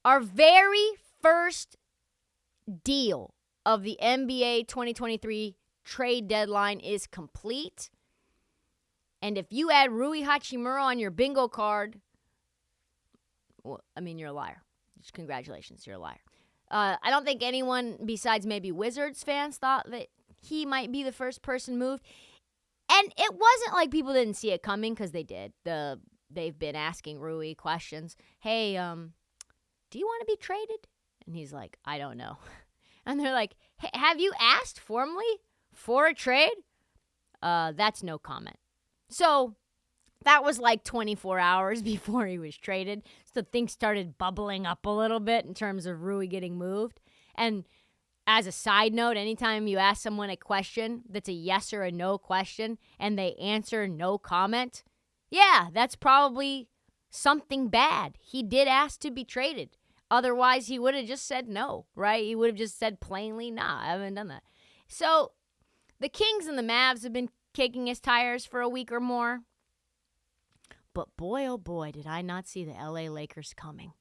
Our very first deal of the NBA 2023 trade deadline is complete. And if you add Rui Hachimura on your bingo card, well, I mean, you're a liar. Just congratulations, you're a liar. I don't think anyone besides maybe Wizards fans thought that he might be the first person moved. And it wasn't like people didn't see it coming, because they did. They've been asking Rui questions. Hey, do you want to be traded? And he's like, I don't know. And they're like, hey, have you asked formally for a trade? That's no comment. So that was like 24 hours before he was traded. So things started bubbling up a little bit in terms of Rui getting moved. And as a side note, anytime you ask someone a question that's a yes or a no question and they answer no comment, yeah, that's probably something bad. He did ask to be traded. Otherwise, he would have just said no, right? He would have just said plainly, nah, I haven't done that. So the Kings and the Mavs have been kicking his tires for a week or more. But boy, oh boy, did I not see the LA Lakers coming.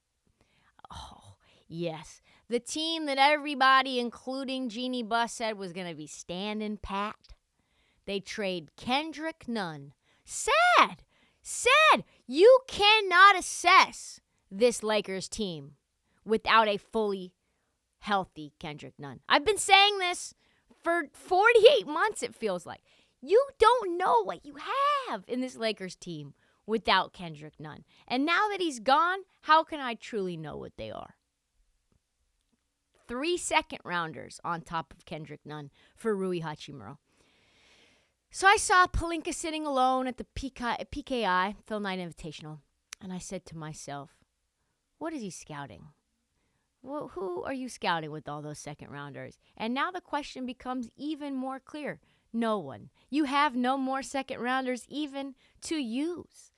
Oh, yes. The team that everybody, including Jeannie Buss, said was going to be standing pat. They trade Kendrick Nunn. Sad. You cannot assess this Lakers team without a fully healthy Kendrick Nunn. I've been saying this for 48 months, it feels like. You don't know what you have in this Lakers team without Kendrick Nunn. And now that he's gone, how can I truly know what they are? 3 second-rounders on top of Kendrick Nunn for Rui Hachimura. So I saw Pelinka sitting alone at the PKI, Phil Knight Invitational, and I said to myself, what is he scouting? Well, who are you scouting with all those second-rounders? And now the question becomes even more clear. No one. You have no more second-rounders even to use.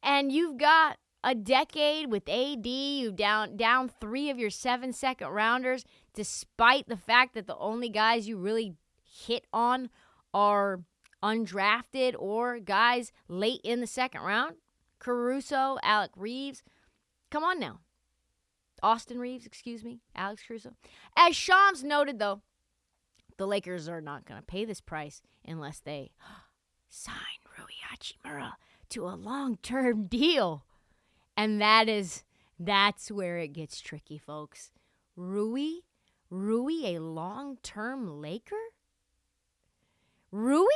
And you've got a decade with AD. You down 3 of your 7 second-rounders, despite the fact that the only guys you really hit on are undrafted or guys late in the second round. Caruso, Alec Reeves. Come on now. Austin Reeves, Alex Caruso. As Shams noted, though, the Lakers are not going to pay this price unless they sign Rui Hachimura to a long-term deal. And that's where it gets tricky, folks. Rui, a long-term Laker? Rui?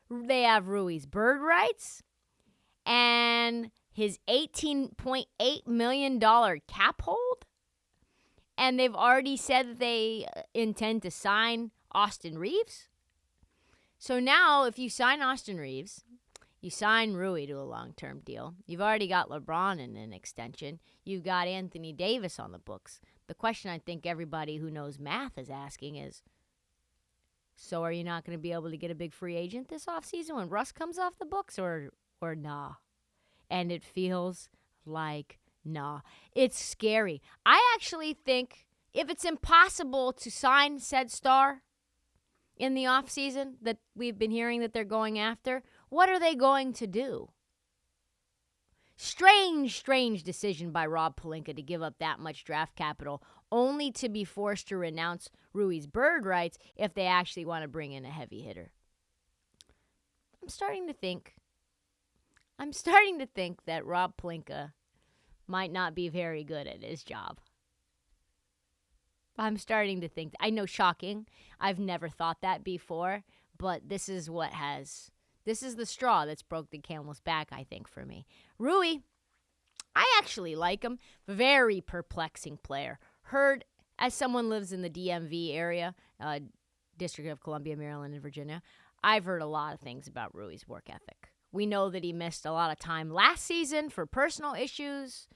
They have Rui's bird rights and his $18.8 million cap hold. And they've already said that they intend to sign Austin Reeves. So now, if you sign Austin Reeves, you sign Rui to a long-term deal. You've already got LeBron in an extension. You've got Anthony Davis on the books. The question I think everybody who knows math is asking is, so are you not going to be able to get a big free agent this offseason when Russ comes off the books, or nah? And it feels like nah. It's scary. I actually think if it's impossible to sign said star in the offseason that we've been hearing that they're going after, what are they going to do? Strange decision by Rob Pelinka to give up that much draft capital only to be forced to renounce Rui's bird rights if they actually want to bring in a heavy hitter. I'm starting to think that Rob Pelinka might not be very good at his job. I'm starting to think. I know, shocking. I've never thought that before, but this is the straw that's broke the camel's back, I think, for me. Rui, I actually like him. Very perplexing player. Heard, as someone lives in the DMV area, District of Columbia, Maryland, and Virginia, I've heard a lot of things about Rui's work ethic. We know that he missed a lot of time last season for personal issues.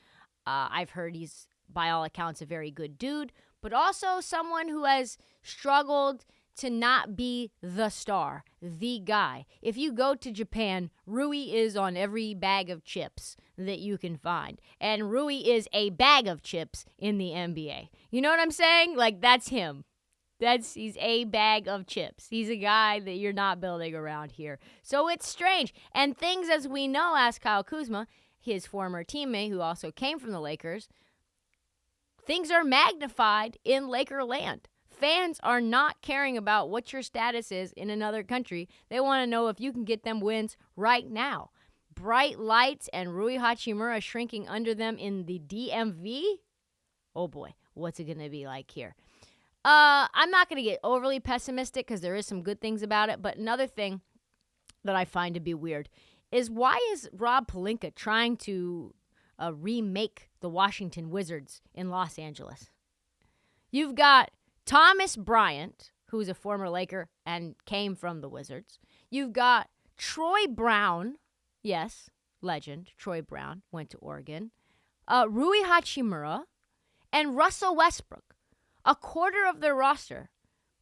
I've heard he's, by all accounts, a very good dude, but also someone who has struggled to not be the star, the guy. If you go to Japan, Rui is on every bag of chips that you can find. And Rui is a bag of chips in the NBA. You know what I'm saying? Like, that's him. He's a bag of chips. He's a guy that you're not building around here. So it's strange. And things, as we know, ask Kyle Kuzma, his former teammate, who also came from the Lakers, things are magnified in Laker land. Fans are not caring about what your status is in another country. They want to know if you can get them wins right now. Bright lights and Rui Hachimura shrinking under them in the DMV? Oh boy, what's it going to be like here? I'm not going to get overly pessimistic because there is some good things about it. But another thing that I find to be weird is, why is Rob Pelinka trying to remake the Washington Wizards in Los Angeles? You've got Thomas Bryant, who's a former Laker and came from the Wizards. You've got Troy Brown. Yes, legend. Troy Brown went to Oregon. Rui Hachimura and Russell Westbrook. A quarter of their roster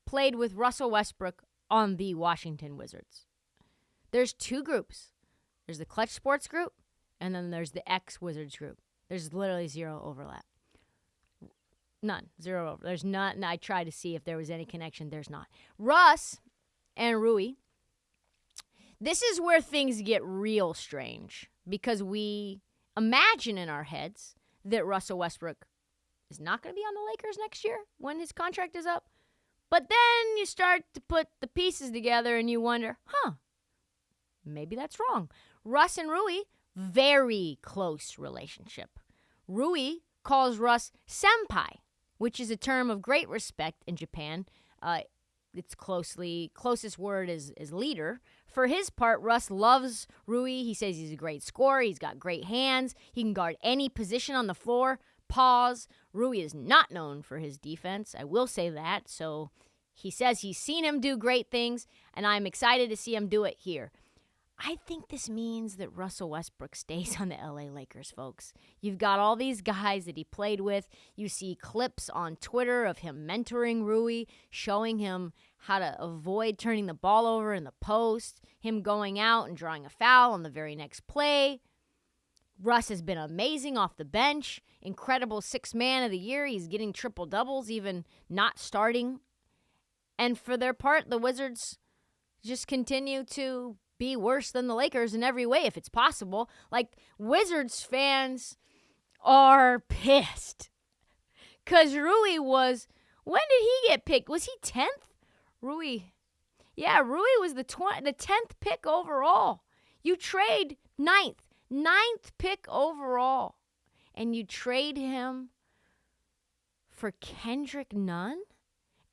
played with Russell Westbrook on the Washington Wizards. There's two groups. There's the Clutch Sports group, and then there's the ex-Wizards group. There's literally zero overlap. None. Zero over. There's none. I tried to see if there was any connection. There's not. Russ and Rui, this is where things get real strange, because we imagine in our heads that Russell Westbrook is not going to be on the Lakers next year when his contract is up. But then you start to put the pieces together and you wonder, maybe that's wrong. Russ and Rui, very close relationship. Rui calls Russ senpai, which is a term of great respect in Japan. Its closest word is leader. For his part, Russ loves Rui. He says he's a great scorer. He's got great hands. He can guard any position on the floor. Pause. Rui is not known for his defense. I will say that. So he says he's seen him do great things, and I'm excited to see him do it here. I think this means that Russell Westbrook stays on the LA Lakers, folks. You've got all these guys that he played with. You see clips on Twitter of him mentoring Rui, showing him how to avoid turning the ball over in the post, him going out and drawing a foul on the very next play. Russ has been amazing off the bench. Incredible sixth man of the year. He's getting triple-doubles, even not starting. And for their part, the Wizards just continue to be worse than the Lakers in every way, if it's possible. Like, Wizards fans are pissed. Because Rui was, when did he get picked? Was he 10th? Rui was the 10th pick overall. You trade 9th pick overall. And you trade him for Kendrick Nunn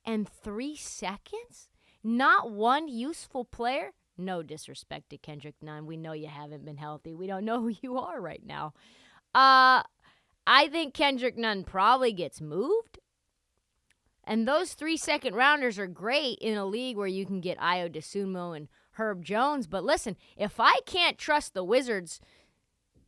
and 3 seconds? Not one useful player? No disrespect to Kendrick Nunn. We know you haven't been healthy. We don't know who you are right now. I think Kendrick Nunn probably gets moved. And those 3 second rounders are great in a league where you can get Ayo Dosunmu and Herb Jones. But listen, if I can't trust the Wizards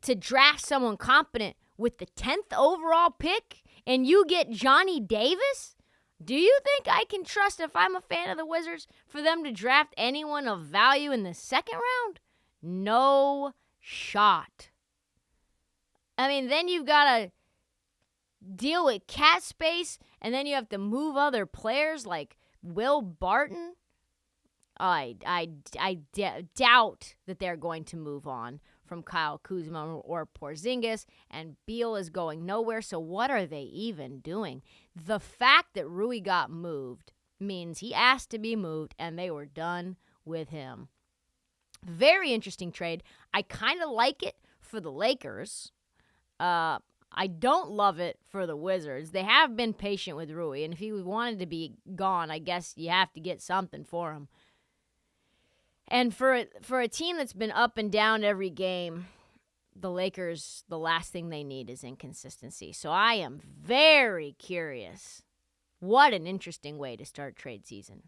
to draft someone competent with the 10th overall pick and you get Johnny Davis, do you think I can trust, if I'm a fan of the Wizards, for them to draft anyone of value in the second round? No shot. I mean, then you've got to deal with cap space, and then you have to move other players like Will Barton. I doubt that they're going to move on from Kyle Kuzma or Porzingis, and Beal is going nowhere, so what are they even doing? The fact that Rui got moved means he asked to be moved, and they were done with him. Very interesting trade. I kind of like it for the Lakers. I don't love it for the Wizards. They have been patient with Rui, and if he wanted to be gone, I guess you have to get something for him. And for a team that's been up and down every game, the Lakers, the last thing they need is inconsistency. So I am very curious. What an interesting way to start trade season.